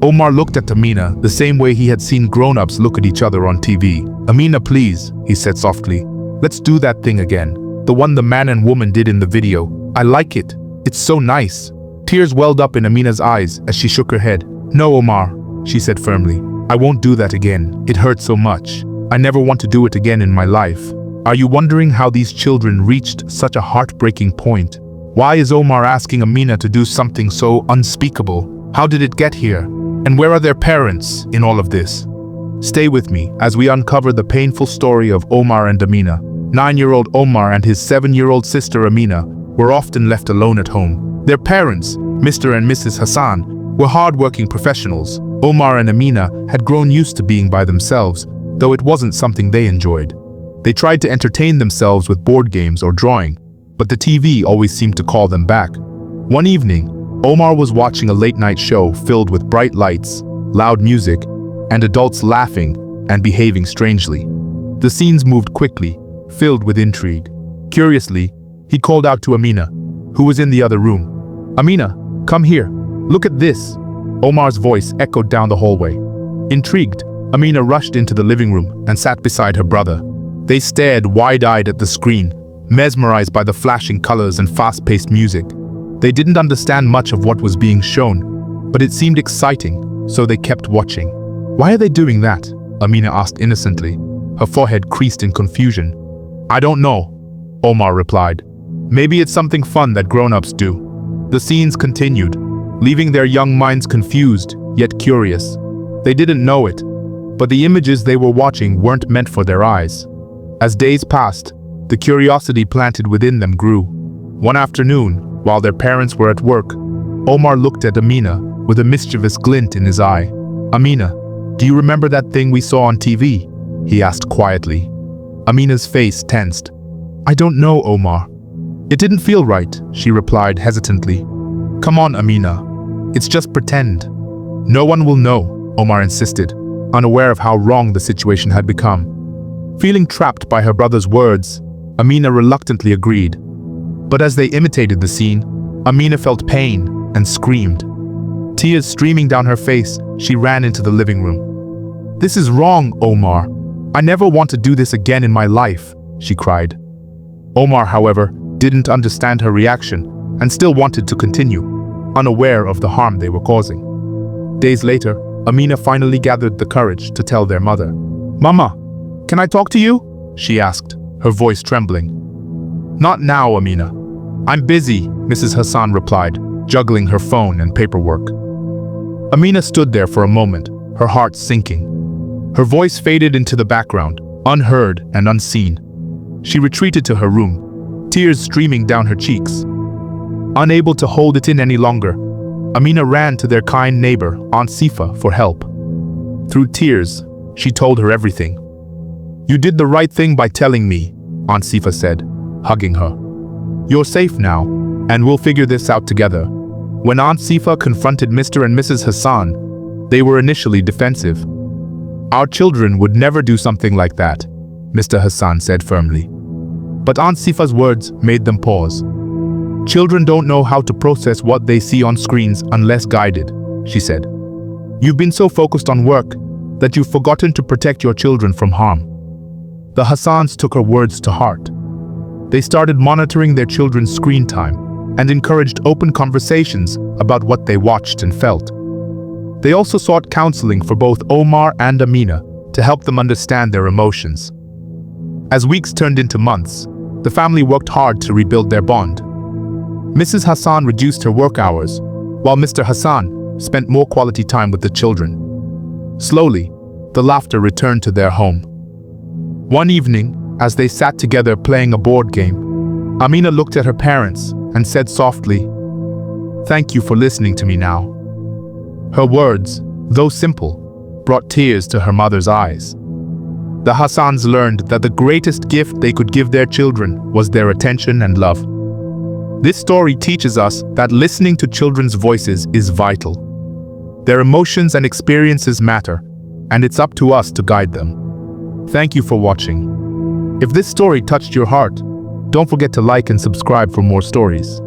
Omar looked at Amina the same way he had seen grown-ups look at each other on TV. "Amina, please," he said softly. "Let's do that thing again. The one the man and woman did in the video. I like it. It's so nice." Tears welled up in Amina's eyes as she shook her head. "No, Omar," she said firmly. "I won't do that again. It hurt so much. I never want to do it again in my life." Are you wondering how these children reached such a heartbreaking point? Why is Omar asking Amina to do something so unspeakable? How did it get here? And where are their parents in all of this? Stay with me as we uncover the painful story of Omar and Amina. 9-year-old Omar and his 7-year-old sister Amina were often left alone at home. Their parents, Mr. and Mrs. Hassan, were hard-working professionals. Omar and Amina had grown used to being by themselves, though it wasn't something they enjoyed. They tried to entertain themselves with board games or drawing, but the TV always seemed to call them back. One evening, Omar was watching a late-night show filled with bright lights, loud music, and adults laughing and behaving strangely. The scenes moved quickly, filled with intrigue. Curiously, he called out to Amina, who was in the other room. "Amina, come here. Look at this." Omar's voice echoed down the hallway. Intrigued, Amina rushed into the living room and sat beside her brother. They stared wide-eyed at the screen, mesmerized by the flashing colors and fast-paced music. They didn't understand much of what was being shown, but it seemed exciting, so they kept watching. "Why are they doing that?" Amina asked innocently. Her forehead creased in confusion. "I don't know," Omar replied. "Maybe it's something fun that grown-ups do." The scenes continued, leaving their young minds confused, yet curious. They didn't know it, but the images they were watching weren't meant for their eyes. As days passed, the curiosity planted within them grew. One afternoon, while their parents were at work, Omar looked at Amina with a mischievous glint in his eye. "Amina, do you remember that thing we saw on TV?" he asked quietly. Amina's face tensed. "I don't know, Omar. It didn't feel right," she replied hesitantly. "Come on, Amina. It's just pretend." "No one will know," Omar insisted, unaware of how wrong the situation had become. Feeling trapped by her brother's words, Amina reluctantly agreed. But as they imitated the scene, Amina felt pain and screamed. Tears streaming down her face, she ran into the living room. "This is wrong, Omar. I never want to do this again in my life," she cried. Omar, however, didn't understand her reaction and still wanted to continue, unaware of the harm they were causing. Days later, Amina finally gathered the courage to tell their mother. "Mama, can I talk to you?" she asked, her voice trembling. "Not now, Amina. I'm busy," Mrs. Hassan replied, juggling her phone and paperwork. Amina stood there for a moment, her heart sinking. Her voice faded into the background, unheard and unseen. She retreated to her room, tears streaming down her cheeks. Unable to hold it in any longer, Amina ran to their kind neighbor, Aunt Sifa, for help. Through tears, she told her everything. "You did the right thing by telling me," Aunt Sifa said, hugging her. "You're safe now, and we'll figure this out together." When Aunt Sifa confronted Mr. and Mrs. Hassan, they were initially defensive. "Our children would never do something like that," Mr. Hassan said firmly. But Aunt Sifa's words made them pause. "Children don't know how to process what they see on screens unless guided," she said. "You've been so focused on work that you've forgotten to protect your children from harm." The Hassans took her words to heart. They started monitoring their children's screen time and encouraged open conversations about what they watched and felt. They also sought counseling for both Omar and Amina to help them understand their emotions. As weeks turned into months, the family worked hard to rebuild their bond. Mrs. Hassan reduced her work hours, while Mr. Hassan spent more quality time with the children. Slowly, the laughter returned to their home. One evening, as they sat together playing a board game, Amina looked at her parents and said softly, "Thank you for listening to me now." Her words, though simple, brought tears to her mother's eyes. The Hassans learned that the greatest gift they could give their children was their attention and love. This story teaches us that listening to children's voices is vital. Their emotions and experiences matter, and it's up to us to guide them. Thank you for watching. If this story touched your heart, don't forget to like and subscribe for more stories.